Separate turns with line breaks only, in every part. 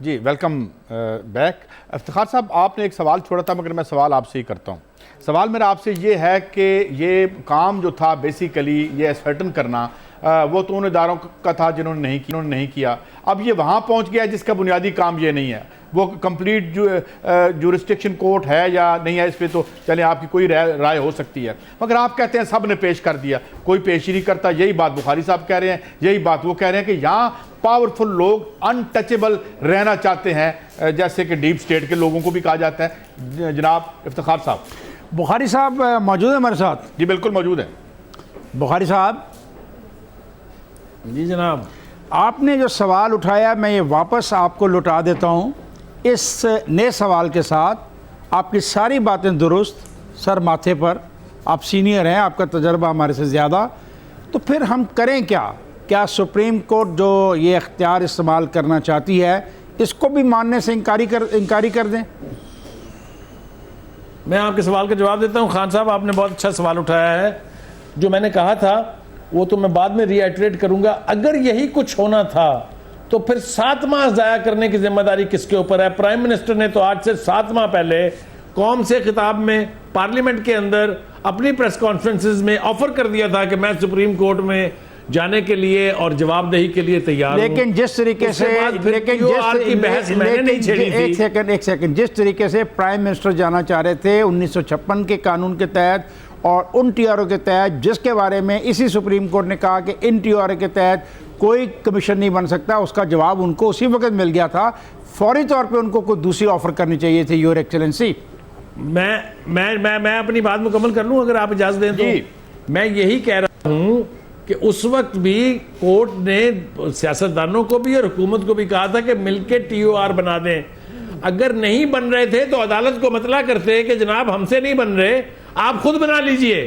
जी welcome back. Iftikhar साहब, आपने एक सवाल छोड़ा था मगर मैं सवाल आपसे ही करता हूँ। सवाल मेरा आपसे ये है कि ये काम जो था बेसिकली ये असर्टन करना वो तो उन इदारों का था जिन्होंने नहीं किया। अब ये वहाँ पहुँच गया जिसका बुनियादी काम ये नहीं है। वो कंप्लीट जुरिस्डिक्शन कोर्ट है या नहीं है, इस पर तो चलें आपकी कोई राय हो सकती है, मगर आप कहते हैं सब ने पेश कर दिया, कोई पेश ही नहीं करता। यही बात बुखारी साहब कह रहे हैं, यही बात वो कह रहे हैं कि यहाँ पावरफुल लोग अनटचेबल रहना चाहते हैं, जैसे कि डीप स्टेट के लोगों को भी कहा जाता है। जनाब इफ्तिखार साहब।
बुखारी साहब मौजूद है हमारे साथ?
जी बिल्कुल मौजूद है।
बुखारी साहब।
जी जनाब,
आपने जो सवाल उठाया मैं ये वापस आपको लौटा देता हूँ इस नए सवाल के साथ। आपकी सारी बातें दुरुस्त, सर माथे पर, आप सीनियर हैं, आपका तजर्बा हमारे से ज़्यादा। तो फिर हम करें क्या सुप्रीम कोर्ट जो ये इख्तियार इस्तेमाल करना चाहती है इसको भी मानने से इनकारी कर दें?
मैं आपके सवाल का जवाब देता हूं। खान साहब, आपने बहुत अच्छा सवाल उठाया है। जो मैंने कहा था वो तो मैं बाद में रीआइटरेट करूंगा। अगर यही कुछ होना था तो फिर 7 माह ज़ाया करने की जिम्मेदारी किसके ऊपर है? प्राइम मिनिस्टर ने तो आज से 7 माह पहले कौम से खिताब में पार्लियामेंट के अंदर अपनी प्रेस कॉन्फ्रेंसेस में ऑफर कर दिया था कि मैं सुप्रीम कोर्ट में जाने के लिए और जवाबदे के लिए तैयार हूं।
लेकिन जिस तरीके से एक सेकंड जिस तरीके से प्राइम मिनिस्टर जाना चाह रहे थे 1956 के कानून के तहत और उन टीआरओ के तहत, जिसके बारे में इसी सुप्रीम कोर्ट ने कहा कि इन टीआरओ के तहत कोई कमीशन नहीं बन सकता, उसका जवाब उनको उसी वक्त मिल गया था। फौरी तौर पे उनको कोई दूसरी ऑफर करनी चाहिए थी। योर एक्सेलेंसी,
मैं अपनी बात मुकम्मल कर लूं अगर आप इजाजत दें तो। मैं यही कह रहा हूं कि उस वक्त भी कोर्ट ने सियासतदानों को भी और हुकूमत को भी कहा था कि मिलके टीओआर बना दें। अगर नहीं बन रहे थे तो अदालत को मतला करते कि जनाब हमसे नहीं बन रहे, आप खुद बना लीजिए।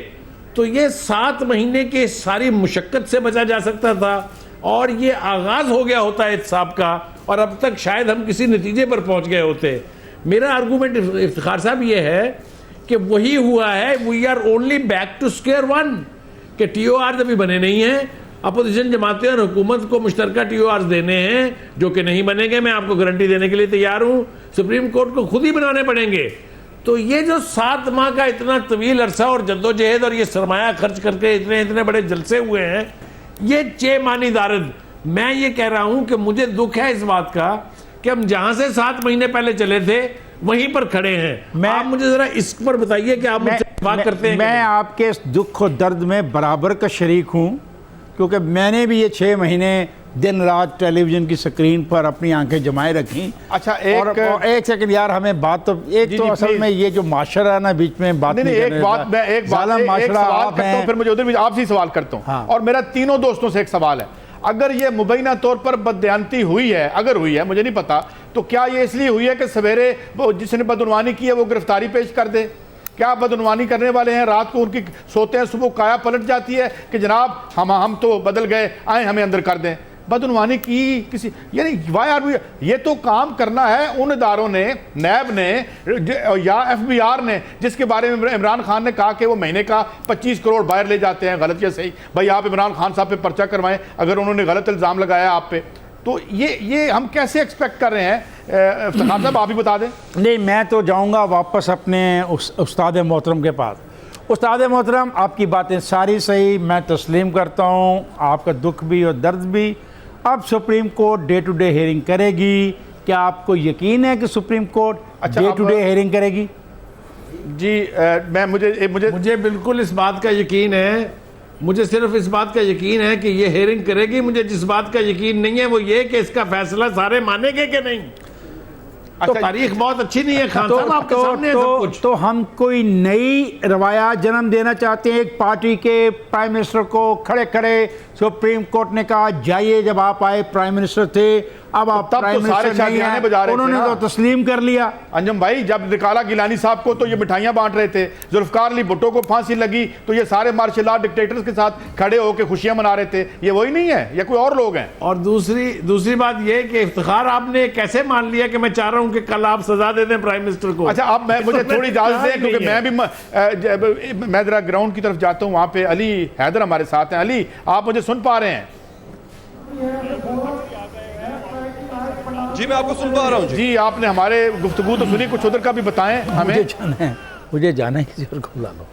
तो ये 7 महीने के सारी मुशक्कत से बचा जा सकता था और ये आगाज हो गया होता एहतसाब का, और अब तक शायद हम किसी नतीजे पर पहुंच गए होते। मेरा आर्गूमेंट इफ्तिखार साहब ये है कि वही हुआ है। We are only back to square one कि टीओआर अभी बने नहीं हैं। अपोजिशन जमातें और हुकूमत को मुश्तरका टीओआर देने हैं जो कि नहीं बनेंगे। मैं आपको गारंटी देने के लिए तैयार हूं। सुप्रीम कोर्ट को खुद ही बनाने पड़ेंगे। तो ये जो 7 माह का इतना तवील अरसा और जद्दोजहद और ये सरमाया खर्च करके इतने बड़े जलसे हुए हैं, ये चेमानी दारद। मैं ये कह रहा हूं कि मुझे दुख है इस बात का कि हम जहां से 7 महीने पहले चले थे वहीं पर खड़े हैं। आप मुझे जरा इस पर बताइए कि आप मुझसे बात करते हैं।
मैं आपके इस दुख और दर्द में बराबर का शरीक हूं, क्योंकि मैंने भी ये 6 महीने दिन रात टेलीविजन की स्क्रीन पर अपनी आंखें जमाए रखी।
अच्छा,
एक सेकंड यार, हमें बात तो एक तो असल में ये जो माशरा है ना बीच में बात नहीं,
एक बात फिर मुझे उधर भी आपसे सवाल करता हूँ। और मेरा तीनों दोस्तों से एक सवाल है, अगर ये मुबैना तौर पर बदयानती हुई है, अगर हुई है मुझे नहीं पता, तो क्या ये इसलिए हुई है कि सवेरे जिसने बदउनवानी की है वो गिरफ्तारी पेश कर दे? क्या बदउनवानी करने वाले हैं रात को उनकी सोते हैं, सुबह काया पलट जाती है कि जनाब हम तो बदल गए, आए हमें अंदर कर दें? बदउनवानी की किसी यानी वाई आर वी, ये तो काम करना है उन इदारों ने, नैब ने या एफबीआर ने, जिसके बारे में इमरान खान ने कहा कि वो महीने का 25 करोड़ बाहर ले जाते हैं। गलत या सही भाई, आप इमरान खान साहब पे पर्चा करवाएं अगर उन्होंने गलत इल्ज़ाम लगाया आप पे। तो ये हम कैसे एक्सपेक्ट कर रहे हैं? इफ्तिखार साहब आप ही बता दें।
नहीं, मैं तो जाऊँगा वापस अपने उस्ताद मोहतरम के पास। उस्ताद मोहतरम, आपकी बातें सारी सही, मैं तस्लीम करता हूँ, आपका दुख भी और दर्द भी। अब supreme court day to day hearing करेगी। क्या आपको यकीन है कि supreme court day to day hearing करेगी?
जी
मुझे बिल्कुल इस बात का यकीन है। मुझे सिर्फ इस बात का यकीन है कि ये हियरिंग करेगी। मुझे जिस बात का यकीन नहीं है वो ये कि इसका फैसला सारे मानेंगे कि नहीं। तो तारीख बहुत अच्छी नहीं है खान साहब, आपके सामने सब कुछ।
तो हम कोई नई रवायात जन्म देना चाहते हैं एक पार्टी के प्राइम मिनिस्टर को। खड़े खड़े सुप्रीम कोर्ट ने कहा जाइए, जब आप आए प्राइम मिनिस्टर थे, अब आप प्राइम मिनिस्टर नहीं हैं, उन्होंने तो तस्लीम कर लिया।
अंजम भाई, जब निकाला गिलानी साहब को तो ये मिठाइयां बांट रहे थे, जुल्फकार अली भुट्टो को फांसी लगी तो ये सारे मार्शल आर्ट डिक्टेटर्स के साथ खड़े होकर खुशियां मना रहे थे। ये वही नहीं है, ये कोई और लोग हैं।
और दूसरी बात ये कि इफ्तिखार आपने कैसे मान लिया कि मैं चाह रहा हूं कि कल आप सजा दे दें प्राइम मिनिस्टर को?
अच्छा, अब मुझे थोड़ी इजाजत दें क्योंकि मैं जरा ग्राउंड की तरफ जाता हूँ। वहाँ पे अली हैदर हमारे साथ हैं। अली, आप मुझे सुन पा रहे हैं?
जी मैं आपको सुन पा रहा हूँ
जी। आपने हमारे गुफ्तगू तो सुनी, कुछ उधर का भी बताएं हमें।
मुझे जाना है किसी और को बुला लो।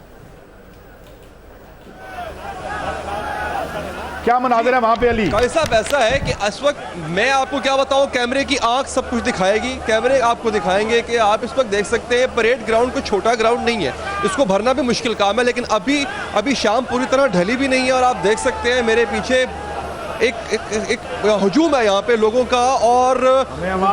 क्या मनाज़र है वहाँ पे अली?
भाई साहब ऐसा है कि इस वक्त मैं आपको क्या बताऊं, कैमरे की आंख सब कुछ दिखाएगी, कैमरे आपको दिखाएंगे कि आप इस वक्त देख सकते हैं परेड ग्राउंड कोई छोटा ग्राउंड नहीं है, इसको भरना भी मुश्किल काम है, लेकिन अभी शाम पूरी तरह ढली भी नहीं है और आप देख सकते हैं मेरे पीछे एक हजूम है यहाँ पे लोगों का, और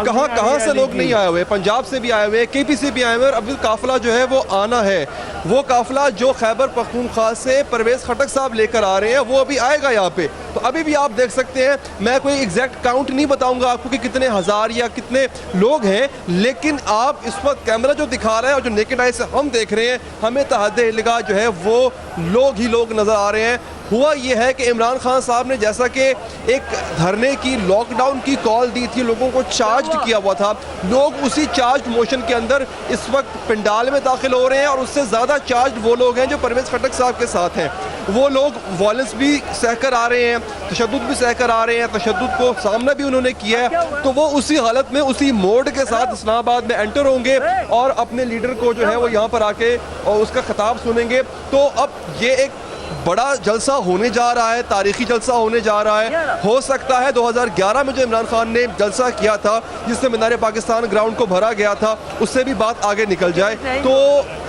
कहाँ से लोग नहीं आए हुए, पंजाब से भी आए हुए, केपी से भी आए हुए, और अभी काफिला जो है वो आना है, वो काफिला जो खैबर पख्तूनख्वा से परवेज खटक साहब लेकर आ रहे हैं वो अभी आएगा यहाँ पे। तो अभी भी आप देख सकते हैं, मैं कोई एग्जैक्ट काउंट नहीं बताऊंगा आपको कि कितने हजार या कितने लोग हैं, लेकिन आप इस वक्त कैमरा जो दिखा रहा है और जो नेकेड आई से हम देख रहे हैं, हमें तहद इलाका जो है वो लोग ही लोग नजर आ रहे हैं। हुआ ये है कि इमरान खान साहब ने जैसा कि एक धरने की, लॉकडाउन की कॉल दी थी, लोगों को चार्ज किया हुआ था, लोग उसी चार्ज मोशन के अंदर इस वक्त पंडाल में दाखिल हो रहे हैं, और उससे ज़्यादा चार्ज वो लोग हैं जो परवेज खटक साहब के साथ हैं। वो लोग वायलेंस भी सहकर आ रहे हैं, तशद्दुद भी सहकर आ रहे हैं, तशद्दुद को सामना भी उन्होंने किया है, तो वो उसी हालत में, उसी मोड के साथ इस्लामाबाद में एंटर होंगे और अपने लीडर को जो है वो यहाँ पर आके और उसका खिताब सुनेंगे। तो अब ये एक बड़ा जलसा होने जा रहा है, तारीखी जलसा होने जा रहा है। हो सकता है 2011 में जो इमरान खान ने जलसा किया था जिससे मीनार पाकिस्तान ग्राउंड को भरा गया था, उससे भी बात आगे निकल जाए। तो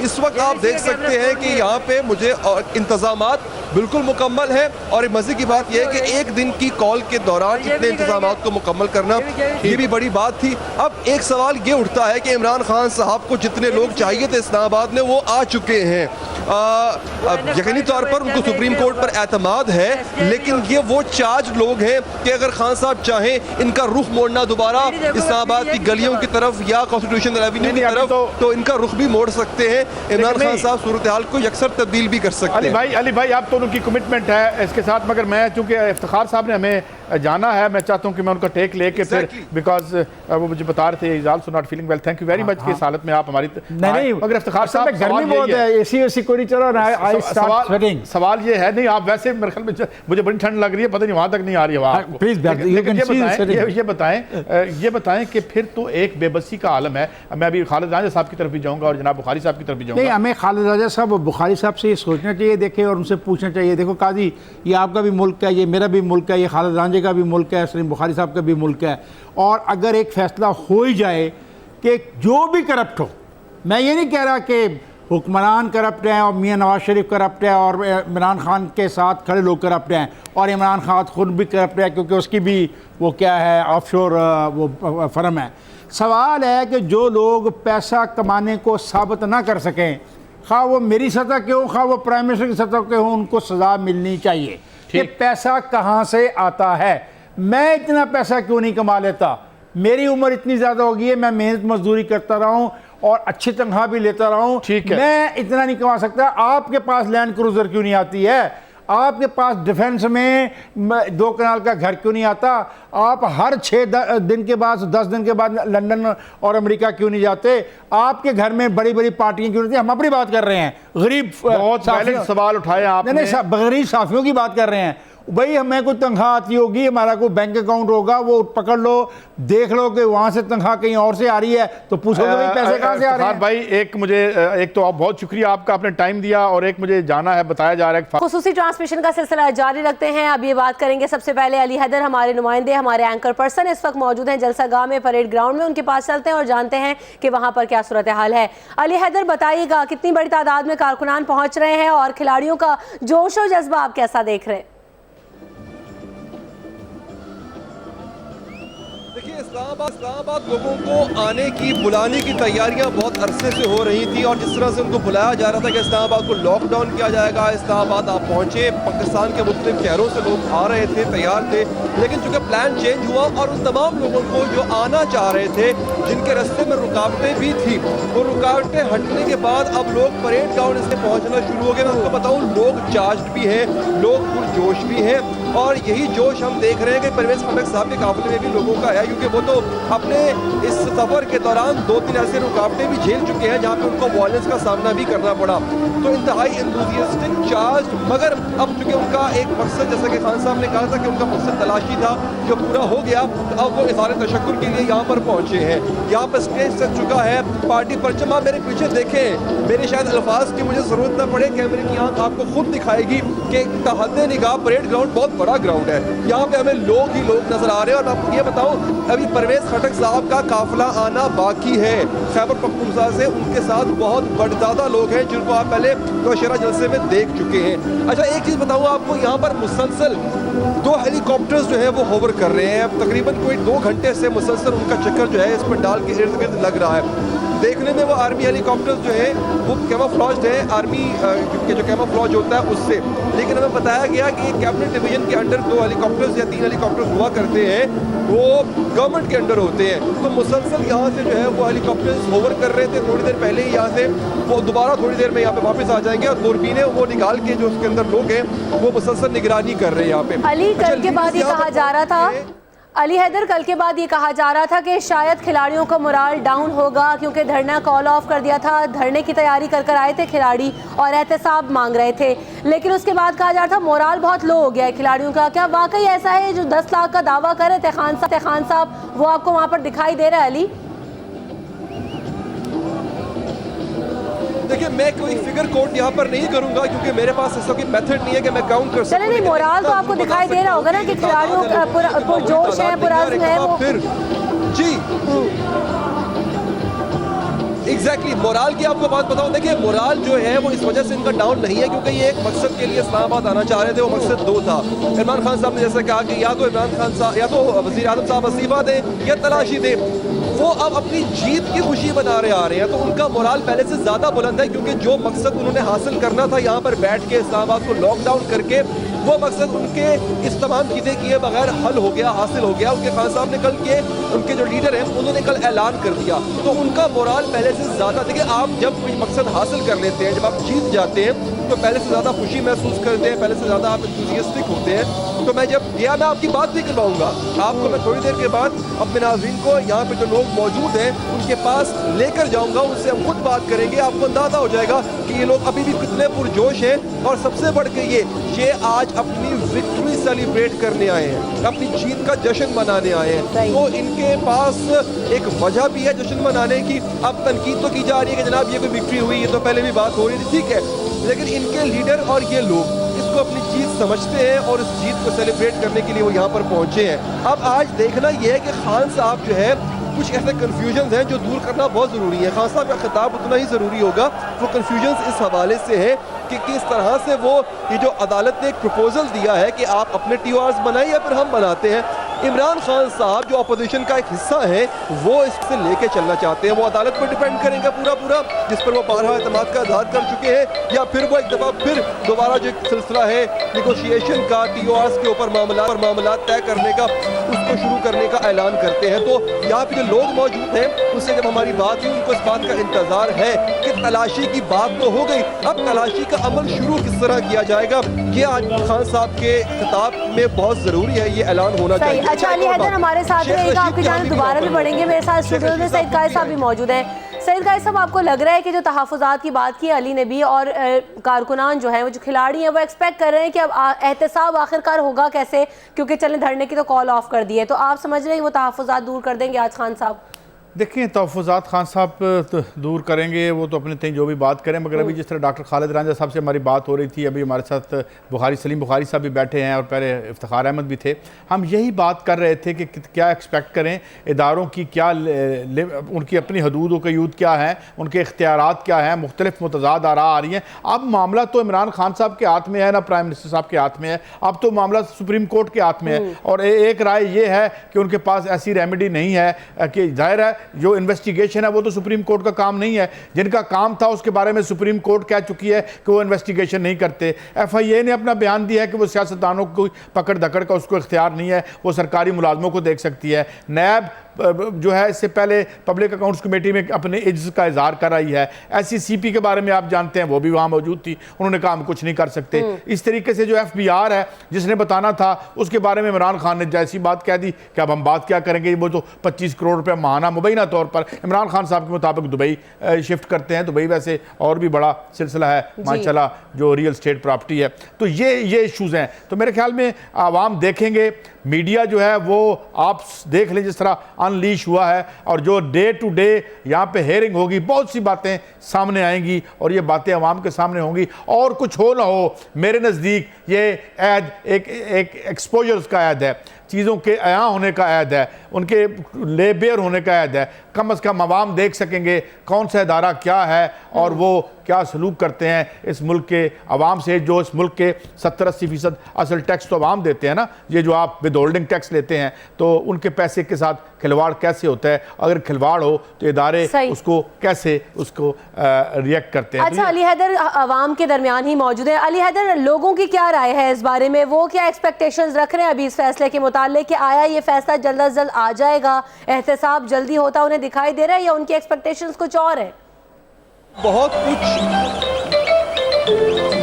इस वक्त आप देख सकते हैं कि यहाँ पे मुझे इंतजामात बिल्कुल मुकम्मल है, और मज़े की बात यह है कि एक दिन की कॉल के दौरान इतने इंतजामात को मुकम्मल करना ये भी बड़ी बात थी। अब एक सवाल ये उठता है कि इमरान खान साहब को जितने लोग चाहिए थे इस्लामाबाद में वो आ चुके हैं, यकीनी तौर पर उनको सुप्रीम कोर्ट पर एतमाद है, लेकिन ये वो चार्ज लोग हैं कि अगर खान साहब चाहें इनका रुख मोड़ना दोबारा इस्लामाबाद की गलियों की तरफ या कॉन्स्टिट्यूशन एवेन्यू की तरफ, तो इनका रुख भी मोड़ सकते हैं। इमरान खान साहब सूरत हाल को यकसर तब्दील भी कर सकते हैं।
अली भाई आप तो उनकी कमिटमेंट है इसके साथ, मगर मैं चूंकि इफ्तिखार साहब ने हमें जाना है, मैं चाहता हूँ कि मैं उनका टेक लेके फिर, बिकॉज वो मुझे बता रहे थे is also not feeling well, thank you very much कि इस हालत में आप हमारी
नहीं,
मगर इफ्तिखार साहब
गर्मी बहुत है, एसी कोई नहीं चल रहा,
सवाल ये है, नहीं आप वैसे मेरे ख्याल में मुझे बड़ी ठंड लग रही है, पता नहीं वहां तक नहीं आ रही है, प्लीज ये बताएं कि फिर तो एक बेबसी का आलम है। मैं अभी खालिद राजा साहब की तरफ भी जाऊंगा और जनाब बुखारी साहब की तरफ भी जाऊंगा।
नहीं, हमें खालिद राजा साहब और बुखारी साहब से ये सोचना चाहिए, देखें, और उनसे पूछना चाहिए, देखो काजी ये आपका भी मुल्क है, ये मेरा भी मुल्क है, ये खालिद राजा का भी मुल्क है, सलीम बुखारी साहब का भी मुल्क है, और अगर एक फैसला हो ही जाए कि जो भी करप्ट हो, मैं ये नहीं कह रहा कि हुक्मरान करप्ट हैं और मियाँ नवाज शरीफ करप्ट है और इमरान खान के साथ खड़े लोग करप्ट हैं, और इमरान खान खुद भी करप्ट है क्योंकि उसकी भी वो क्या है ऑफशोर वो फर्म है। सवाल है कि जो लोग पैसा कमाने को साबित ना कर सकें, खा वो मेरी सतह के हो, खा वो प्राइम मिनिस्टर की सतह के हो, उनको सज़ा मिलनी चाहिए कि पैसा कहाँ से आता है। मैं इतना पैसा क्यों नहीं कमा लेता, मेरी उम्र इतनी ज़्यादा हो गई है, मैं मेहनत मजदूरी करता रहा हूँ और अच्छी तनख्वाह भी लेता रहा हूँ, मैं इतना नहीं कमा सकता। आपके पास लैंड क्रूजर क्यों नहीं आती है, आपके पास डिफेंस में 2 कनाल का घर क्यों नहीं आता, आप हर 6 दिन के बाद 10 दिन के बाद लंदन और अमेरिका क्यों नहीं जाते, आपके घर में बड़ी बड़ी पार्टियां क्यों नहीं? हम अपनी बात कर रहे हैं, गरीब
सवाल उठाए आपने,
गरीब साफियों की बात कर रहे हैं। भाई हमें कोई तनख्वाह आती होगी, हमारा कोई बैंक अकाउंट होगा, वो पकड़ लो, देख लो कि वहां से तनख्वाह कहीं और से आ रही है, तो पूछो भाई पैसे कहां से आ रहे हैं।
भाई एक तो आप बहुत शुक्रिया आपका, आपने टाइम दिया, और एक मुझे जाना है, बताया जा रहा है
खुसूसी ट्रांसमिशन का सिलसिला जारी रखते हैं। अब ये बात करेंगे सबसे पहले अली हैदर, हमारे नुमाइंदे, हमारे एंकर पर्सन इस वक्त मौजूद हैं जलसागाह में, परेड ग्राउंड में, उनके पास चलते हैं और जानते हैं कि वहां पर क्या सूरत हाल है। अली हैदर बताइएगा, कितनी बड़ी तादाद में कारकुनान पहुंच रहे हैं और खिलाड़ियों का जोश और जज्बा आप कैसा देख रहे हैं?
इस्लामाबाद लोगों को आने की, बुलाने की तैयारियां बहुत अरसे से हो रही थी, और जिस तरह से उनको बुलाया जा रहा था कि इस्लामाबाद को लॉकडाउन किया जाएगा, इस्लामाबाद आप पहुंचे, पाकिस्तान के मुख्तलिफ शहरों से लोग आ रहे थे, तैयार थे, लेकिन चूंकि प्लान चेंज हुआ और उन तमाम लोगों को जो आना चाह रहे थे, जिनके रास्ते में रुकावटें भी थी, वो रुकावटें हटने के बाद अब लोग परेड ग्राउंड से पहुँचना शुरू हो गए। मैं आपको बताऊँ, लोग चार्ज भी हैं, लोग पुरजोश भी हैं, और यही जोश हम देख रहे हैं कि परवेज खटक साहब के काफिले में भी लोगों का है, क्योंकि वो वो तो अपने इस सफ़र के दौरान 2-3 ऐसे रुकावटें भी झेल चुके हैं जहाँ पे उनको वायलेंस का सामना भी करना पड़ा। तो इंतहाई एंथुसियास्टिक चार्ज, मगर अब चूंकि उनका एक मकसद, जैसा कि खान साहब ने कहा था कि उनका मकसद तलाशी था, जो पूरा हो गया, तो अब वो इज़हार तशक्कुर के लिए यहाँ पर पहुँचे हैं। यहाँ पर स्टेज सज चुका है पार्टी परचम। आप मेरे पीछे देखें, मेरे शायद अल्फाज की मुझे ज़रूरत न पड़े, कैमरे की आंख आपको खुद दिखाएगी कि तहद्दे निगाह परेड ग्राउंड बहुत बड़ा ग्राउंड है। यहाँ पे हमें लोग ही लोग नजर आ रहे हैं। और आपको ये बताऊँ, अभी परवेज खटक साहब का काफिला आना बाकी है खैबर पख्तूनख्वा से। उनके साथ बहुत ज़्यादा लोग हैं जिनको आप पहले नौशेरा जलसे में देख चुके हैं। अच्छा, एक चीज़ बताऊँ आपको, यहाँ पर मुसलसल 2 हेलीकॉप्टर्स जो है वो होवर कर रहे हैं। तकरीबन कोई 2 घंटे से मुसलसल उनका चक्कर जो है इस पंडाल के इर्द गिर्द लग रहा है। देखने में वो आर्मी हेलीकॉप्टर्स जो है वो कैमोफ्लेज है, आर्मी के जो कैमोफ्लेज होता है उससे, लेकिन हमें बताया गया कि कैबिनेट डिवीजन के अंडर 2 हेलीकॉप्टर्स या 3 हेलीकॉप्टर्स हुआ करते हैं, वो गवर्नमेंट के अंडर होते हैं। तो मुसलसल यहाँ से जो है वो हेलीकॉप्टर्स होवर कर रहे थे। थोड़ी देर पहले ही यहाँ से वो दोबारा थोड़ी देर में यहाँ पे वापस आ जाएंगे और दूरबीनें वो निकाल के जो उसके अंदर लोग हैं वो मुसलसल निगरानी कर रहे हैं यहाँ पे।
अली, कल के बाद ये कहा जा रहा था, अली हैदर, कल के बाद ये कहा जा रहा था कि शायद खिलाड़ियों का मोराल डाउन होगा क्योंकि धरना कॉल ऑफ कर दिया था। धरने की तैयारी कर आए थे खिलाड़ी और एहतसाब मांग रहे थे, लेकिन उसके बाद कहा जा रहा था मोराल बहुत लो हो गया है खिलाड़ियों का। क्या वाकई ऐसा है? जो 10 लाख का दावा कर रहे थे खान साहब, वो आपको वहाँ पर दिखाई दे रहा है? अली,
देखिए, मैं कोई फिगर कोट यहाँ पर नहीं करूंगा क्योंकि मेरे पास ऐसा कोई मेथड नहीं है कि मैं काउंट कर सकूं।
चले नहीं, मोराल तो आपको दिखाई दे रहा होगा ना कि खिलाड़ियों का पुरजोश है, पुरअज़्म है वो।
फिर जी एग्जैक्टली मोराल की आपको बात बताऊं। देखिए, मोराल जो है वो इस वजह से इनका डाउन नहीं है क्योंकि ये एक मकसद के लिए इस्लामाबाद आना चाह रहे थे। वो मकसद 2 था। इमरान खान साहब ने जैसे कहा कि या तो इमरान खान साहब या तो वज़ीर आज़म साहब इस्तीफा दें या तलाशी दें। वो अब अपनी जीत की खुशी बना रहे आ रहे हैं, तो उनका मोराल पहले से ज़्यादा बुलंद है क्योंकि जो मकसद उन्होंने हासिल करना था यहाँ पर बैठ के इस्लामाबाद को लॉकडाउन करके, वो मकसद उनके इस तमाम चीज़ें किए बगैर हल हो गया, हासिल हो गया। उनके खान साहब ने कल किए, उनके जो लीडर हैं उन्होंने कल ऐलान कर दिया, तो उनका मोराल पहले से ज़्यादा। देखिए, आप जब कोई मकसद हासिल कर लेते हैं, जब आप जीत जाते हैं तो पहले से ज़्यादा खुशी महसूस करते हैं, पहले से ज़्यादा आप एंथुसियास्टिक होते हैं। तो मैं जब गया, मैं आपकी बात भी करवाऊंगा आपको, मैं थोड़ी देर के बाद अपने नाज़रीन को यहाँ पे जो लोग मौजूद हैं उनके पास लेकर जाऊंगा, उनसे हम खुद बात करेंगे। आपको अंदाजा हो जाएगा कि ये लोग अभी भी कितने पुरजोश हैं। और सबसे बढ़ के ये आज अपनी विक्ट्री सेलिब्रेट करने आए हैं, अपनी जीत का जश्न मनाने आए हैं। तो इनके पास एक वजह भी है जश्न मनाने की। अब तनकीद तो की जा रही है कि जनाब ये कोई विक्ट्री हुई, ये तो पहले भी बात हो रही थी, ठीक है, लेकिन इनके लीडर और ये लोग इसको अपनी जीत समझते हैं और इस जीत को सेलिब्रेट करने के लिए वो यहाँ पर पहुँचे हैं। अब आज देखना यह है कि खान साहब जो है कुछ ऐसे कन्फ्यूजन हैं जो दूर करना बहुत ज़रूरी है। खान साहब का खिताब उतना ही ज़रूरी होगा। वो कन्फ्यूजन इस हवाले से है कि किस तरह से वो ये जो अदालत ने एक प्रपोजल दिया है कि आप अपने TORs बनाएं या फिर हम बनाते हैं। इमरान खान साहब जो अपोजिशन का एक हिस्सा है वो इससे लेके चलना चाहते हैं। वो अदालत पर डिपेंड करेंगे पूरा जिस पर वो बारहा एतमाद का इज़हार कर चुके हैं, या फिर वो एक दफ़ा फिर दोबारा जो एक सिलसिला है निगोशिएशन का, TORs के ऊपर मामला तय करने का, उसको शुरू करने का ऐलान करते हैं। तो यहाँ पे जो लोग मौजूद हैं उससे जब हमारी बात हुई, उनको इस बात का इंतज़ार है कि तलाशी की बात तो हो गई, अब तलाशी का अमल शुरू किस तरह किया जाएगा, ये आज खान साहब के खिताब में बहुत ज़रूरी है, ये ऐलान होना चाहिए।
अच्छा, अली हैदर हमारे साथ रहेगा, आपकी जान दोबारा भी बढ़ेंगे। मेरे साथ स्टूडियो में सईद कायद साहब भी मौजूद हैं। सईद कायद साहब, आपको लग रहा है कि जो तहफ़्फ़ुज़ात की बात की अली ने भी और कारकुनान जो हैं, वो जो खिलाड़ी हैं, वो एक्सपेक्ट कर रहे हैं कि अब एहतसाब आखिरकार होगा कैसे, क्योंकि चलें धरने की तो कॉल ऑफ कर दी है, तो आप समझ रहे हैं वो तहफ़्फ़ुज़ात दूर कर देंगे आज खान साहब?
देखिए, तहफ़्फ़ुज़ात खान साहब तो दूर करेंगे, वो तो अपने तय जो भी बात करें, मगर अभी जिस तरह डॉक्टर खालिद रांझा साहब से हमारी बात हो रही थी, अभी हमारे साथ सलीम बुखारी साहब भी बैठे हैं और पहले इफ्तिखार अहमद भी थे। हम यही बात कर रहे थे कि क्या एक्सपेक्ट करें, इदारों की क्या उनकी अपनी हदूद व क़यूद क्या हैं, उनके इख्तियारात क्या हैं, मुख्तलिफ मुतज़ाद आरा आ रही हैं। अब मामला तो इमरान खान साहब के हाथ में है ना प्राइम मिनिस्टर साहब के हाथ में है, अब तो मामला सुप्रीम कोर्ट के हाथ में है। और एक राय ये है कि उनके पास ऐसी रेमेडी नहीं है कि ज़ाहिर है जो इन्वेस्टिगेशन है वो तो सुप्रीम कोर्ट का काम नहीं है, जिनका काम था उसके बारे में सुप्रीम कोर्ट कह चुकी है कि वो इन्वेस्टिगेशन नहीं करते। FIA ने अपना बयान दिया है कि वो सियासतदानों को पकड़ धकड़ का उसको इख्तियार नहीं है, वो सरकारी मुलाजमों को देख सकती है। नैब जो है इससे पहले पब्लिक अकाउंट्स कमेटी में अपने इज्जत का इजहार कर रही है। SCCP के बारे में आप जानते हैं, वो भी वहाँ मौजूद थी, उन्होंने कहा हम कुछ नहीं कर सकते। इस तरीके से जो FBR है जिसने बताना था उसके बारे में इमरान खान ने जैसी बात कह दी कि अब हम बात क्या करेंगे, वो तो 25 करोड़ रुपया माहाना मुबैना तौर पर इमरान खान साहब के मुताबिक दुबई शिफ्ट करते हैं। दुबई वैसे और भी बड़ा सिलसिला है माशाल्लाह जो रियल स्टेट प्रॉपर्टी है। तो ये इश्यूज़ हैं। तो मेरे ख्याल में आवाम देखेंगे, मीडिया जो है वो आप देख लें जिस तरह अनलीश हुआ है, और जो डे टू डे यहाँ पे हेयरिंग होगी बहुत सी बातें सामने आएंगी और ये बातें आवाम के सामने होंगी। और कुछ हो ना हो, मेरे नज़दीक ये ऐद एक एक्सपोजर्स का ऐद है, चीज़ों के अया होने का ऐद है, उनके लेबेयर होने का ऐद है। कम से कम आवाम देख सकेंगे कौन सा इदारा क्या है और वो क्या सलूक करते हैं इस मुल्क के अवाम से, जो इस मुल्क के 70-80% असल टैक्स तो अवाम देते हैं ना। ये जो आप विद होल्डिंग टैक्स लेते हैं तो उनके पैसे के साथ खिलवाड़ कैसे होता है, अगर खिलवाड़ हो तो इदारे उसको कैसे उसको रिएक्ट करते हैं।
अच्छा, अली हैदर अवाम के दरमियान ही मौजूद है। अली हैदर, लोगों की क्या राय है इस बारे में, वो क्या एक्सपेक्टेशंस रख रहे हैं अभी इस फैसले के मुताल्लिक कि आया ये फैसला जल्द अज जल्द आ जाएगा, एहतसाब जल्दी होता उन्हें दिखाई दे रहा है, या उनकी एक्सपेक्टेशंस कुछ और है?
बहुत कुछ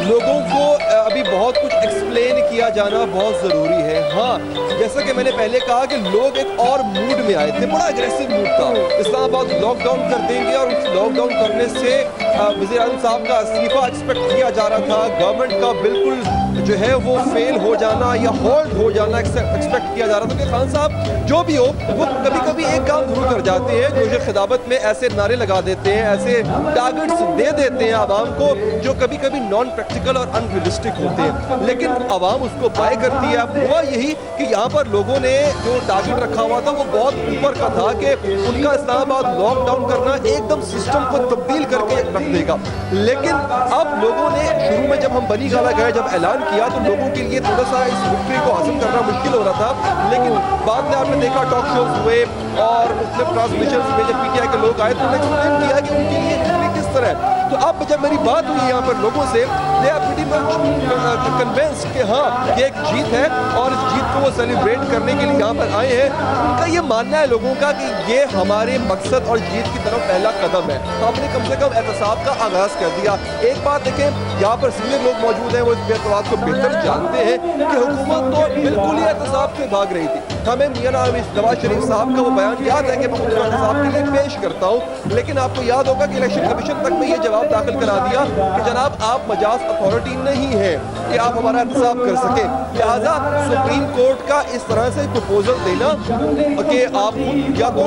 लोगों को अभी बहुत कुछ एक्सप्लेन किया जाना बहुत ज़रूरी है। हाँ, जैसा कि मैंने पहले कहा कि लोग एक और मूड में आए थे, बड़ा अग्रेसिव मूड था। इस्लामाबाद लॉकडाउन कर देंगे और उस लॉकडाउन करने से वज़ीर आज़म साहब का इस्तीफा एक्सपेक्ट किया जा रहा था, गवर्नमेंट का बिल्कुल जो है वो फेल हो जाना या होल्ड हो जाना एक्सपेक्ट किया जा रहा था कि खान साहब जो भी हो वो कभी कभी एक काम जरूर कर जाते हैं, जो खिताबत में ऐसे नारे लगा देते हैं, ऐसे टारगेट्स दे देते हैं आवाम को जो कभी कभी नॉन प्रैक्टिकल और अनरियलिस्टिक होते हैं, लेकिन आवाम उसको बाय करती है। अब हुआ यही कि यहाँ पर लोगों ने जो टारगेट रखा हुआ था वो बहुत ऊपर का था कि उनका इस्लामाबाद लॉकडाउन करना एकदम सिस्टम को तब्दील करके रख देगा। लेकिन अब लोगों ने शुरू में जब हम बनी गाला गए, जब ऐलान किया तो लोगों के लिए थोड़ा सा इस विक्ट्री को हासिल करना मुश्किल हो रहा था, लेकिन बाद में आपने देखा टॉक शोज हुए और मुख्तलिफ ट्रांसमिशन में जब PTI के लोग आए तो उन्होंने एक्सप्लेन किया कि उनके लिए विक्ट्री किस तरह है। तो अब जब मेरी बात हुई यहाँ पर लोगों से, they are pretty much convinced कि हाँ ये एक जीत है और इस जीत को वो सेलिब्रेट करने के लिए यहाँ पर आए हैं। उनका ये मानना है लोगों का कि ये हमारे मकसद और जीत की तरफ पहला कदम है। तो आपने कम से कम एहतसाब का आगाज़ कर दिया। एक बात देखें, यहाँ पर सीनियर लोग मौजूद हैं, वो इस बात को बेहतर जानते हैं कि हुकूमत तो बिल्कुल ही एहतसाब से भाग रही थी। हमें मियां नवाज शरीफ साहब का वो बयान याद है कि मैं उसको एहतसाब के लिए पेश करता हूँ, लेकिन आपको याद होगा कि इलेक्शन कमीशन तक में ये जवाब दाखिल करा दिया कि जनाब आप मजाज अथॉरिटी नहीं है कि आप हमारा एहतसाब कर सके। लिहाजा सुप्रीम कोर्ट का इस तरह से प्रपोजल देना कि आप या तो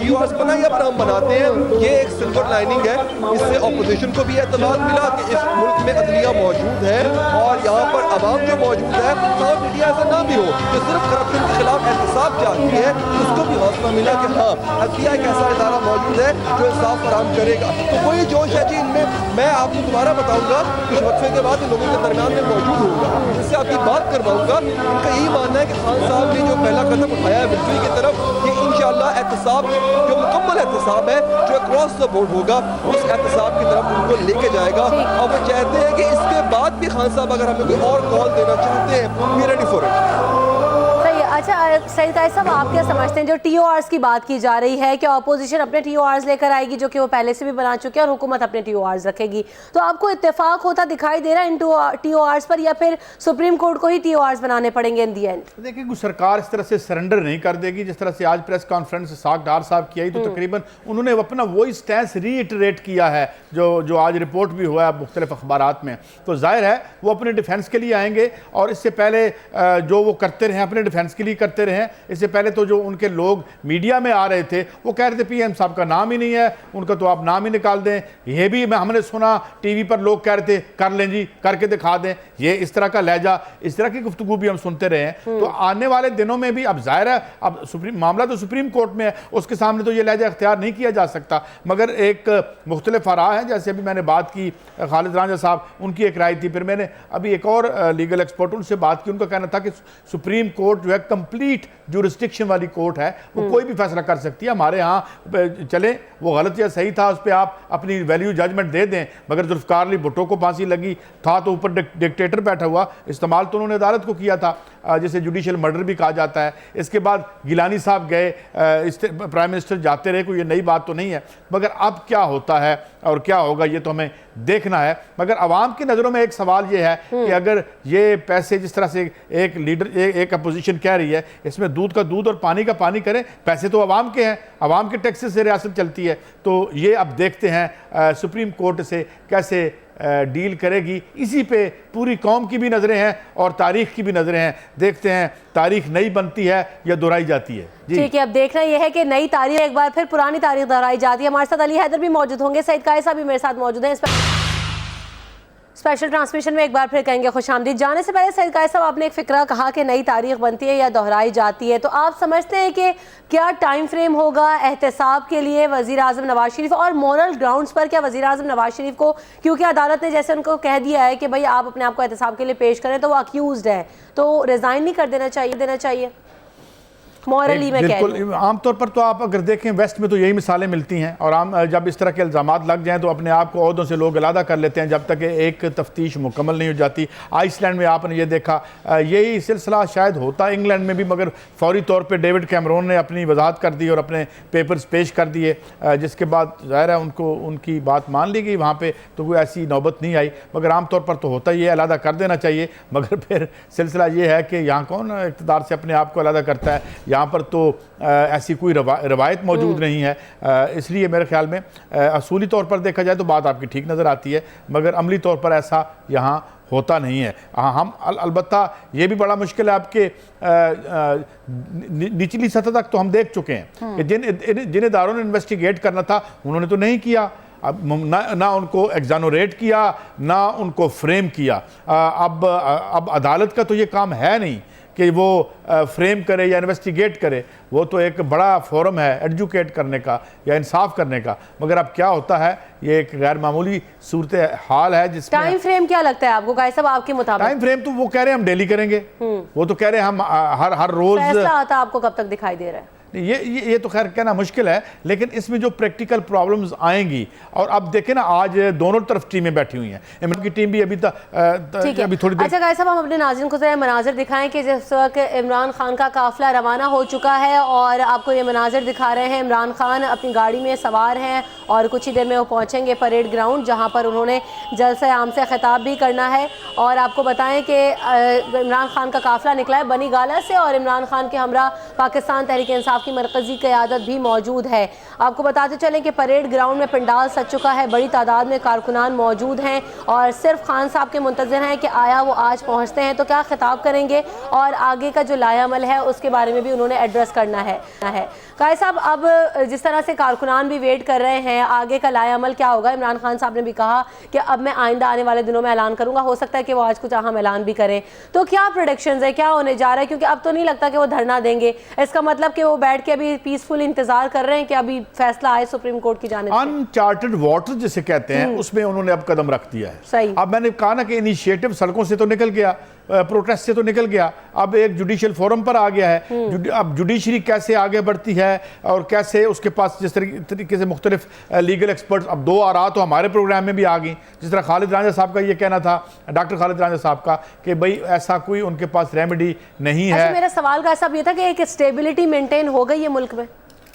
यूआरएस बनाए या फिर हम बनाते हैं, ये एक सिल्वर लाइनिंग है। इससे अपोजिशन को भी एतमाद मिला कि इस मुल्क में अदलिया मौजूद है और यहाँ पर अवाम जो मौजूद है, और मीडिया ऐसा ना भी हो जो सिर्फ करप्शन के खिलाफ एहतसाब चाहती है, उसको भी हौसला मिला कि हाँ अदलिया एक ऐसा इदारा मौजूद है जो इंसाफ फराहम करेगा। तो वही जोश है जी इनमें। मैं आपको दोबारा बताऊंगा कुछ वक्फे के बाद इन लोगों के दरमियान में मौजूद होगा, जिससे आपकी बात करवाऊंगा। इनका यही मानना है कि खान साहब ने जो पहला कदम उठाया है विक्ट्री की तरफ, ये इंशाअल्लाह एहतसाब जो मुकम्मल एहतसाब है जो अक्रॉस द बोर्ड होगा, उस एहतसाब की तरफ उनको लेके जाएगा। और वो चाहते हैं कि इसके बाद भी खान साहब अगर हमें कोई और कॉल देना चाहते हैं, वी रेडी फॉर इट।
अच्छा सईद ताहिर साहब, आप क्या समझते हैं जो TORs की बात की जा रही है कि अपोजिशन अपने TORs लेकर आएगी जो कि वो पहले से भी बना चुके हैं और हुकूमत अपने TORs रखेगी, तो आपको इत्तेफाक होता दिखाई दे रहा है इन TORs पर, या फिर सुप्रीम कोर्ट को ही TORs बनाने पड़ेंगे इन दी एंड?
देखिए, कुछ सरकार इस तरह से सरेंडर नहीं कर देगी। जिस तरह से आज प्रेस कॉन्फ्रेंस साग डार साहब की आई तो तकरीबन उन्होंने अपना वही स्टैंस रीइटरेट किया है जो आज रिपोर्ट भी हुआ है मुख्तलिफ अखबारात में। तो जाहिर है वो अपने डिफेंस के लिए आएंगे और इससे पहले जो वो करते रहे अपने डिफेंस के लिए करते रहे। इससे पहले तो जो उनके लोग मीडिया में आ रहे थे वो कह रहे थे PM साहब का नाम ही नहीं है, उनका तो आप नाम ही निकाल दें। ये भी हमने सुना टीवी पर लोग कह रहे थे कर लें जी, करके दिखा दें। ये इस तरह का लहजा, इस तरह की गुफ्तगू भी हम सुनते रहे हैं। तो आने वाले दिनों में भी अब जाहिर है अब मामला तो सुप्रीम कोर्ट में है, उसके सामने तो ये लहजा इख्तियार नहीं किया जा सकता। मगर एक मुख्तलिफ आरा है, जैसे अभी मैंने बात की खालिद रांझा साहब, उनकी एक राय थी, फिर मैंने अभी एक और लीगल एक्सपर्ट उनसे बात की, उनका कहना था कि सुप्रीम कोर्ट जो है कंप्लीट जुरिस्डिक्शन वाली कोर्ट है, वो कोई भी फैसला कर सकती है। हमारे यहाँ चले वो गलत या सही था उस पर आप अपनी वैल्यू जजमेंट दे दें, मगर जुल्फ़िकार अली भुट्टो को फांसी लगी था तो ऊपर डिक्टेटर बैठा हुआ, इस्तेमाल तो उन्होंने अदालत को किया था। जिसे जुडिशल मर्डर भी कहा जाता है। इसके बाद गिलानी साहब गए, प्राइम मिनिस्टर जाते रहे, कोई ये नई बात तो नहीं है, मगर अब क्या होता है और क्या होगा ये तो हमें देखना है। मगर आवाम की नज़रों में एक सवाल ये है कि अगर ये पैसे जिस तरह से एक लीडर एक अपोजिशन कह रही है, इसमें दूध का दूध और पानी का पानी करें, पैसे तो आवाम के हैं, आवाम के टैक्सेस से रियासत चलती है। तो ये अब देखते हैं सुप्रीम कोर्ट से कैसे डील करेगी। इसी पे पूरी कौम की भी नज़रें हैं और तारीख की भी नज़रें हैं। देखते हैं तारीख नई बनती है या दोहराई जाती है।
ठीक है, अब देखना यह है कि नई तारीख एक बार फिर पुरानी तारीख दोहराई जाती है। हमारे साथ अली हैदर भी मौजूद होंगे, सईद कायद साहब भी मेरे साथ मौजूद हैं। स्पेशल ट्रांसमिशन में एक बार फिर कहेंगे खुशामदीद। जाने से पहले सईद कायद साहब, आपने एक फ़िक्रा कहा कि नई तारीख बनती है या दोहराई जाती है, तो आप समझते हैं कि क्या टाइम फ्रेम होगा एहतसाब के लिए वज़ीर आज़म नवाज शरीफ, और मोरल ग्राउंड्स पर क्या वज़ीर आज़म नवाज शरीफ को, क्योंकि अदालत ने जैसे उनको कह दिया है कि भाई आप अपने आप को एहतसाब के लिए पेश करें, तो वो अक्यूज़ड है, तो रिज़ाइन नहीं कर देना चाहिए मॉरली में?
बिल्कुल, आमतौर पर तो आप अगर देखें वेस्ट में तो यही मिसालें मिलती हैं, और आम जब इस तरह के इल्ज़ामात लग जाएं तो अपने आप को ओहदों से लोग अलहदा कर लेते हैं जब तक एक तफ्तीश मुकम्मल नहीं हो जाती। आइसलैंड में आपने ये देखा, यही सिलसिला शायद होता इंग्लैंड में भी, मगर फौरी तौर पर डेविड कैमरून ने अपनी वजाहत कर दी और अपने पेपर्स पेश कर दिए, जिसके बाद ज़ाहिर है उनको उनकी बात मान ली गई वहाँ पर, तो कोई ऐसी नौबत नहीं आई। मगर आमतौर पर तो होता ही है, अलहदा कर देना चाहिए। मगर फिर सिलसिला ये है कि यहाँ कौन इक़्तिदार से अपने आप को अलहदा करता है, यहाँ पर तो ऐसी कोई रवायत मौजूद नहीं है। इसलिए मेरे ख्याल में असूली तौर पर देखा जाए तो बात आपकी ठीक नज़र आती है, मगर अमली तौर पर ऐसा यहाँ होता नहीं है। हम अलबत्ता ये भी बड़ा मुश्किल है, आपके निचली सतह तक तो हम देख चुके हैं कि जिन इदारों ने इन्वेस्टिगेट करना था उन्होंने तो नहीं किया। अब ना उनको एग्जानोरेट किया, ना उनको फ्रेम किया। अब अदालत का तो ये काम है नहीं कि वो फ्रेम करे या इन्वेस्टिगेट करे, वो तो एक बड़ा फोरम है एडुकेट करने का या इंसाफ करने का। मगर अब क्या होता है, ये एक गैर मामूली सूरत हाल है जिसमें
टाइम फ्रेम क्या लगता है आपको कायद साहब, आपके मुताबिक?
टाइम फ्रेम तो वो कह रहे हैं हम डेली करेंगे, वो तो कह रहे हैं हम हर रोज।
फैसला आता आपको कब तक दिखाई दे रहा है?
ये तो खैर कहना मुश्किल है, लेकिन इसमें जो प्रैक्टिकल प्रॉब्लम्स आएंगी, और अब देखें ना आज दोनों तरफ टीमें बैठी हुई हैं, इमरान की टीम भी अभी थोड़ी देर।
अच्छा कायद साहब, हम अपने नाज़रीन को ज़रा मनाजिर दिखाएं कि जिस वक्त इमरान खान का काफिला रवाना हो चुका है और आपको ये मनाजिर दिखा रहे हैं। इमरान खान अपनी गाड़ी में सवार हैं और कुछ ही देर में वो पहुँचेंगे परेड ग्राउंड, जहाँ पर उन्होंने जलसे आम से खिताब भी करना है। और आपको बताएं कि इमरान खान का काफिला निकला है बनी गाला से, और इमरान खान के हमरा पाकिस्तान तहरीक इंसाफ की मरकजी क़यादत भी मौजूद है। आपको बताते चलें कि परेड ग्राउंड में पंडाल सज चुका है, बड़ी तादाद में कारकुनान मौजूद हैं और सिर्फ खान साहब के मुंतज़िर हैं कि आया वो आज पहुंचते हैं तो क्या खिताब करेंगे, और आगे का जो लायामल है उसके बारे में भी उन्होंने एड्रेस करना है। कायद साहब, अब जिस तरह से कारकुनान भी वेट कर रहे हैं, आगे का लायामल क्या होगा? इमरान खान साहब ने भी कहा कि अब मैं आइंदा आने वाले दिनों में ऐलान करूंगा, हो सकता है कि वो आज कुछ अहम ऐलान भी करें। तो क्या प्रेडिक्शंस है, क्या होने जा रहा है? क्योंकि अब तो नहीं लगता कि वो धरना देंगे, इसका मतलब कि वो बैठ के अभी पीसफुल इंतजार कर रहे हैं कि अभी फैसला आए सुप्रीम कोर्ट की जानिब से।
अनचार्टेड वाटर जिसे कहते हैं, उसमें उन्होंने अब कदम रख दिया है।
सही।
अब मैंने कहा ना कि इनिशिएटिव सड़कों से तो निकल गया, प्रोटेस्ट से तो निकल गया, अब एक जुडिशियल फोरम पर आ गया है। अब जुडिशरी कैसे आगे बढ़ती है और कैसे उसके पास जिस तरीके से मुख्तलिफ लीगल एक्सपर्ट्स, अब 2 आरा तो हमारे प्रोग्राम में भी आ गई, जिस तरह खालिद रांझा साहब का ये कहना था, डॉक्टर खालिद रांझा साहब का, कि भाई ऐसा कोई उनके पास रेमेडी नहीं है।
मेरा सवाल का ऐसा भी था कि एक स्टेबिलिटी मेंटेन हो गई है मुल्क में,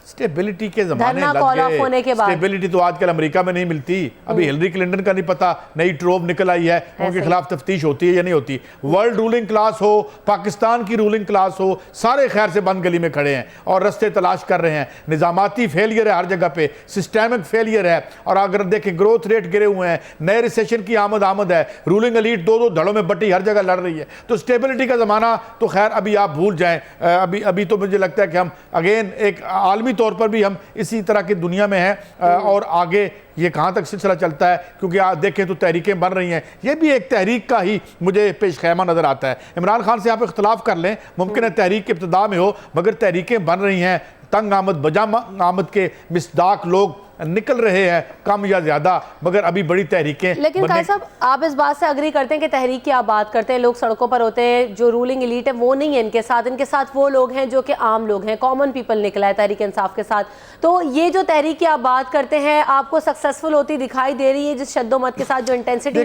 स्टेबिलिटी के ज़माने लग गए। स्टेबिलिटी तो आजकल अमेरिका में नहीं मिलती। अभी हिलरी क्लिंटन का नहीं पता, नई ट्रोव निकल आई है, उनके खिलाफ तफ्तीश होती है या नहीं होती। वर्ल्ड रूलिंग क्लास हो, पाकिस्तान की रूलिंग क्लास हो, सारे खैर से बंद गली में खड़े हैं और रास्ते तलाश कर रहे हैं। निज़ामाती फेलियर है हर जगह पे, सिस्टमिक फेलियर है। और अगर देखें ग्रोथ रेट गिरे हुए हैं, नए रिसेशन की आमद है, रूलिंग एलीट 2-2 धड़ों में बटी हर जगह लड़ रही है। तो स्टेबिलिटी का ज़माना तो खैर अभी आप भूल जाएं। अभी तो मुझे लगता है कि हम अगेन एक आलमी तौर पर भी हम इसी तरह की दुनिया में हैं, और आगे ये कहाँ तक सिलसिला चलता है, क्योंकि आप देखें तो तहरीकें बन रही हैं। ये भी एक तहरीक का ही मुझे पेश खैमा नज़र आता है। इमरान खान से आप इख्तलाफ कर लें, मुमकिन है तहरीक के इब्तिदा में हो, मगर तहरीकें बन रही हैं। तंग आमद बजा आमद के मिसदाक लोग निकल रहे हैं कम या ज्यादा, मगर अभी बड़ी तहरीकें।
लेकिन कायद साहब, आप इस बात से अग्री करते हैं कि तहरीक की आप बात करते हैं, लोग सड़कों पर होते हैं, जो रूलिंग एलीट है वो नहीं है इनके साथ वो लोग हैं जो कि आम लोग हैं, कॉमन पीपल निकला है तहरीक इंसाफ के साथ। तो ये जो तहरीक की आप बात करते हैं आपको सक्सेसफुल होती दिखाई दे रही है जिस शद्दोमत के साथ, जो इंटेंसिटी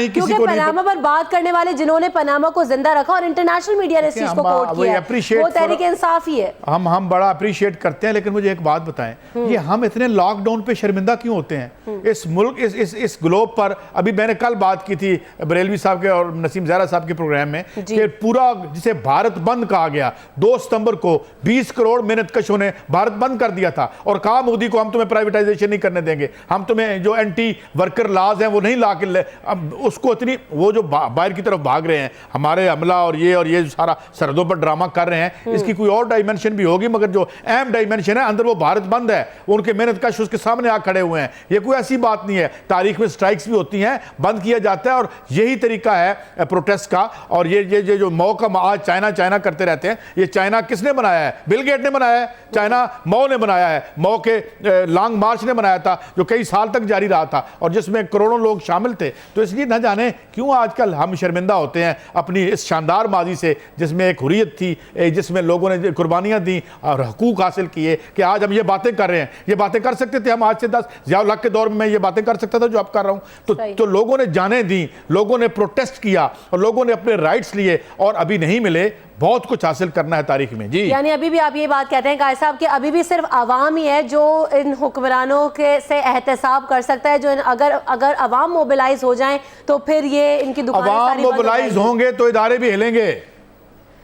क्योंकि पनामा पर बात करने वाले जिन्होंने पनामा को जिंदा रखा और इंटरनेशनल मीडिया ने इस चीज को कोट किया है, वो तहरीक इंसाफ ही है।
हम बड़ा अप्रिशिएट करते हैं, लेकिन मुझे एक बात बताएं, ये हम इतने लॉकडाउन पे शर्मिंदा क्यों होते हैं? इस मुल्क इस ग्लोब पर, अभी मैंने कल बात की थी बरेलवी साहब के और नसीम ज़हरा साहब के प्रोग्राम में कि पूरा जिसे भारत बंद कहा गया, 2 सितंबर को 20 करोड़ मेहनतकशों ने भारत बंद कर दिया था और कहा मोदी को हम तुम्हें प्राइवेटाइजेशन नहीं करने देंगे, हम तुम्हें जो एंटी वर्कर लॉज हैं वो नहीं ला के, अब उसको इतनी वो जो बाहर की तरफ भाग रहे हैं हमारे अमला और ये सारा सरहदों पर ड्रामा कर रहे हैं, इसकी कोई और डायमेंशन भी होगी, मगर जो अहम डायमेंशन है अंदर वो भारत बंद है, वो उनके मेहनतकश उसके सामने आ खड़े हुए हैं। ये कोई ऐसी बात नहीं है, तारीख में स्ट्राइक्स भी होती हैं, बंद किया जाता है और यही तरीका है प्रोटेस्ट का। और ये जो मौ का आज चाइना करते रहते हैं, ये चाइना किसने बनाया है? बिल गेट ने बनाया है, चाइना मौ ने बनाया है, मौ के लॉन्ग मार्च ने बनाया था जो कई साल तक जारी रहा था और जिसमें करोड़ों लोग शामिल थे। तो इसलिए न जाने क्यों आजकल हम शर्मिंदा होते हैं अपनी इस शानदार माजी से, जिसमें एक हुर्रियत थी, जिसमें लोगों ने कुर्बानियां दी और हकूक हासिल किए, कि आज हम ये बातें कर रहे हैं। ये बातें कर सकते थे हम आज से 10 ज़ियाउल हक के दौर में, मैं ये बातें कर सकता था जो अब कर रहा हूं। तो लोगों ने जाने दी, लोगों ने प्रोटेस्ट किया और लोगों ने अपने राइट्स लिए और अभी नहीं मिले। बहुत कुछ हासिल करना है तारीख में जी।
यानी अभी भी आप ये बात कहते हैं कायद साहब कि अभी भी सिर्फ आवाम ही है जो इन हुक्मरानों के से एहतसाब कर सकता है, जो अगर अवाम मोबिलाइज हो जाएं तो फिर ये इनकी दुकानें
अवाम मोबिलाइज होंगे तो इदारे भी हिलेंगे।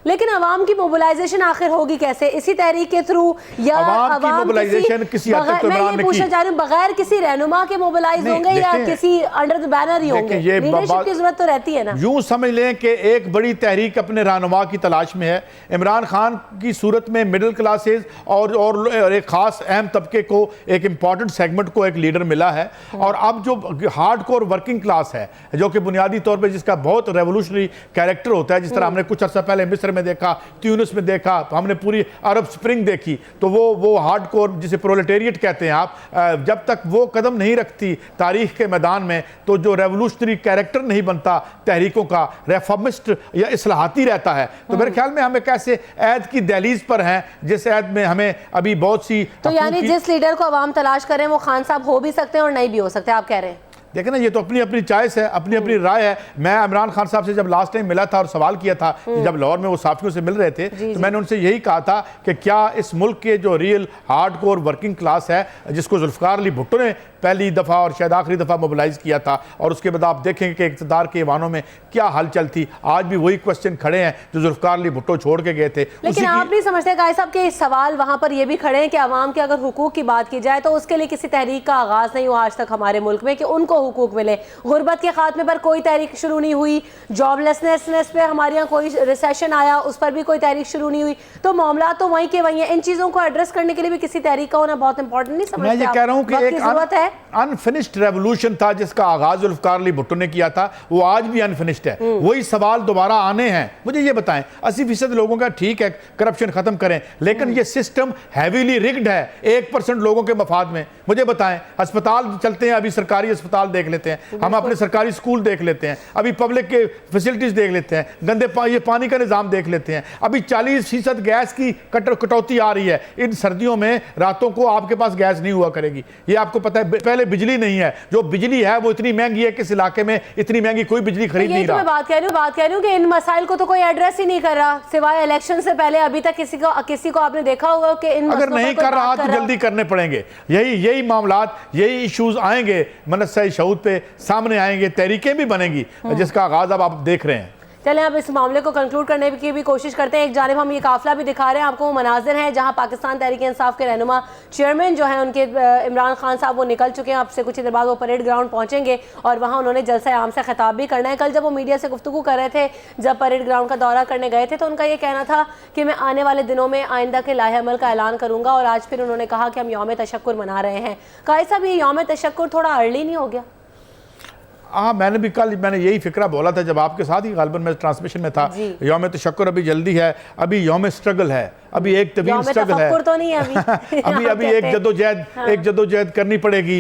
लेकिन अवाम की मोबिलाइजेशन आखिर होगी कैसे? इसी तहरीक के थ्रू या
अवाम की मोबिलाइजेशन किसी हद तक
मैं ये पूछना चाह रही हूँ, बगैर किसी रहनुमा के मोबिलाइज होंगे या किसी अंडर द बैनर ही होंगे? लीडरशिप की जरूरत तो रहती है ना।
यूं समझ लें कि एक बड़ी तहरीक अपने रहनुमा की तलाश में है। इमरान खान की सूरत में मिडिल क्लासेस और एक खास अहम तबके को, एक इंपॉर्टेंट सेगमेंट को एक लीडर मिला है। और अब जो हार्ड कोर वर्किंग क्लास है, जो कि बुनियादी तौर पर जिसका बहुत रेवोल्यूशनरी कैरेक्टर होता है, जिस तरह हमने कुछ अर्सा पहले मिस्र में देखा, ट्यूनिस में देखा, हमने पूरी अरब स्प्रिंग देखी, तो वो हार्डकोर जिसे प्रोलेटेरिएट कहते हैं आप, जब तक वो कदम नहीं रखती तारीख के मैदान में, तो जो रेवोल्यूशनरी कैरेक्टर नहीं बनता तहरीकों का, रेफॉर्मिस्ट या इस्लाहाती रहता है। तो मेरे ख्याल में हम एक ऐसे ऐद की दहलीज पर हैं जिस ऐद में हमें अभी बहुत सी,
तो यानी जिस लीडर को अवाम तलाश करें वो खान साहब हो भी सकते हैं और नहीं भी हो सकते, आप कह रहे हैं?
देखें ना, ये तो अपनी अपनी चॉइस है, अपनी अपनी राय है। मैं इमरान खान साहब से जब लास्ट टाइम मिला था और सवाल किया था, जब लाहौर में वो साफियों से मिल रहे थे, तो मैंने उनसे यही कहा था कि क्या इस मुल्क के जो रियल हार्डकोर वर्किंग क्लास है, जिसको जुल्फ़िकार अली भुट्टो ने पहली दफ़ा और शायद आखिरी दफ़ा मोबिलाइज किया था, और उसके बाद आप देखेंगे कि इक़्तिदार के ईवानों में क्या हलचल थी, आज भी वही क्वेश्चन खड़े हैं जो जुल्फ़िकार अली भुट्टो छोड़ के गए थे।
लेकिन आप नहीं समझते कायद साहब के सवाल वहाँ पर ये भी खड़े हैं कि अवाम के अगर हुकूक की बात की जाए तो उसके लिए किसी तहरीक का आगाज़ नहीं हुआ आज तक हमारे मुल्क में कि उनको हुकूक मिले। गुर्बत के खात्मे पर कोई तहरीक शुरू नहीं हुई, जॉबलेसनेस पे हमारे यहाँ कोई रिसेशन आया, उस पर भी कोई तहरीक शुरू नहीं हुई। तो मामला तो वहीं के वहीं है। इन चीज़ों को एड्रेस करने के लिए भी किसी तहरीक का होना बहुत इंपॉर्टेंट नहीं समझते?
मैं ये कह रहा हूँ कि एक
जरूरत है।
अनफिनिश्ड रेवोल्यूशन था जिसका आगाज जुल्फ़िकार अली भुट्टो ने किया था, वो आज भी अनफिनिश्ड है। वही सवाल दोबारा आने हैं। मुझे ये बताएं, 80% लोगों का ठीक है करप्शन खत्म करें, लेकिन ये सिस्टम हैवीली रिग्ड है 1% लोगों के मफाद में। मुझे बताएं, अस्पताल चलते हैं, अभी सरकारी अस्पताल देख लेते हैं, हम अपने सरकारी स्कूल देख लेते हैं, अभी पब्लिक के फैसिलिटीज देख लेते हैं, गंदे ये पानी का निजाम देख लेते हैं, अभी 40% गैस की कटौती आ रही है। इन सर्दियों में रातों को आपके पास गैस नहीं हुआ करेगी, ये आपको पता है। पहले बिजली नहीं है, जो बिजली है वो इतनी महंगी है कि इस इलाके में इतनी महंगी कोई बिजली खरीद नहीं रहा।
मैं बात कह रही हूँ कि इन मसाइल को तो कोई एड्रेस ही नहीं कर रहा, सिवाय इलेक्शन से पहले अभी तक किसी को आपने देखा होगा कि इन
अगर नहीं कर रहा तो जल्दी करने पड़ेंगे। यही मामलात, यही इश्यूज आएंगे, मनस्सा शऊद पे सामने आएंगे, तहरीकें भी बनेगी, जिसका आगाज अब आप देख रहे हैं।
चलें अब इस मामले को कंक्लूड करने की भी कोशिश करते हैं। एक जानिब हम ये काफिला भी दिखा रहे हैं आपको, वो मनाजिर हैं जहां पाकिस्तान तहरीक इंसाफ के रहनुमा चेयरमैन जो हैं उनके इमरान खान साहब वो निकल चुके हैं। अब से कुछ ही देर बाद वो परेड ग्राउंड पहुंचेंगे और वहां उन्होंने जलसा आम से खिताब भी करना है। कल जब वो मीडिया से गुफ्तगू कर रहे थे, जब परेड ग्राउंड का दौरा करने गए थे, तो उनका ये कहना था कि मैं आने वाले दिनों में आइंदा के लाहे अमल का ऐलान करूँगा। और आज फिर उन्होंने कहा कि हम यौम तशक्कुर मना रहे हैं। कायद साहब, ये यौम तशक्कुर थोड़ा अर्ली नहीं हो गया?
हाँ, मैंने यही फिक्रा बोला था जब आपके साथ ही गालिबन में ट्रांसमिशन में था। यौम तशक्कुर अभी जल्दी है, अभी यौम स्ट्रगल है। अभी एक तवील स्ट्रगल है,
तो नहीं है
अभी एक जद्दोजहद करनी पड़ेगी।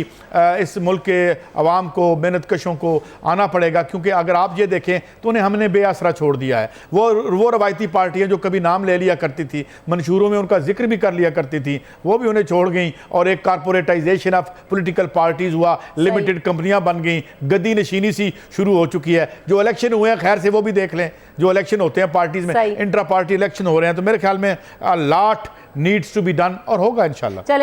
इस मुल्क के अवाम को, मेहनत कशों को आना पड़ेगा, क्योंकि अगर आप ये देखें तो उन्हें हमने बेआसरा छोड़ दिया है। वो रवायती पार्टियां जो कभी नाम ले लिया करती थी, मंशूरों में उनका जिक्र भी कर लिया करती थी, वो भी उन्हें छोड़ गई और एक कारपोरेटाइजेशन ऑफ पॉलिटिकल पार्टीज हुआ, लिमिटेड कंपनियां बन गई, गद्दी नशीनी सी शुरू हो चुकी है। जो इलेक्शन हुए हैं खैर से वो भी देख लें, जो इलेक्शन होते हैं पार्टीज में, इंट्रा पार्टी इलेक्शन हो रहे हैं, तो मेरे ख्याल में lot needs to be done और होगा इंशाल्लाह।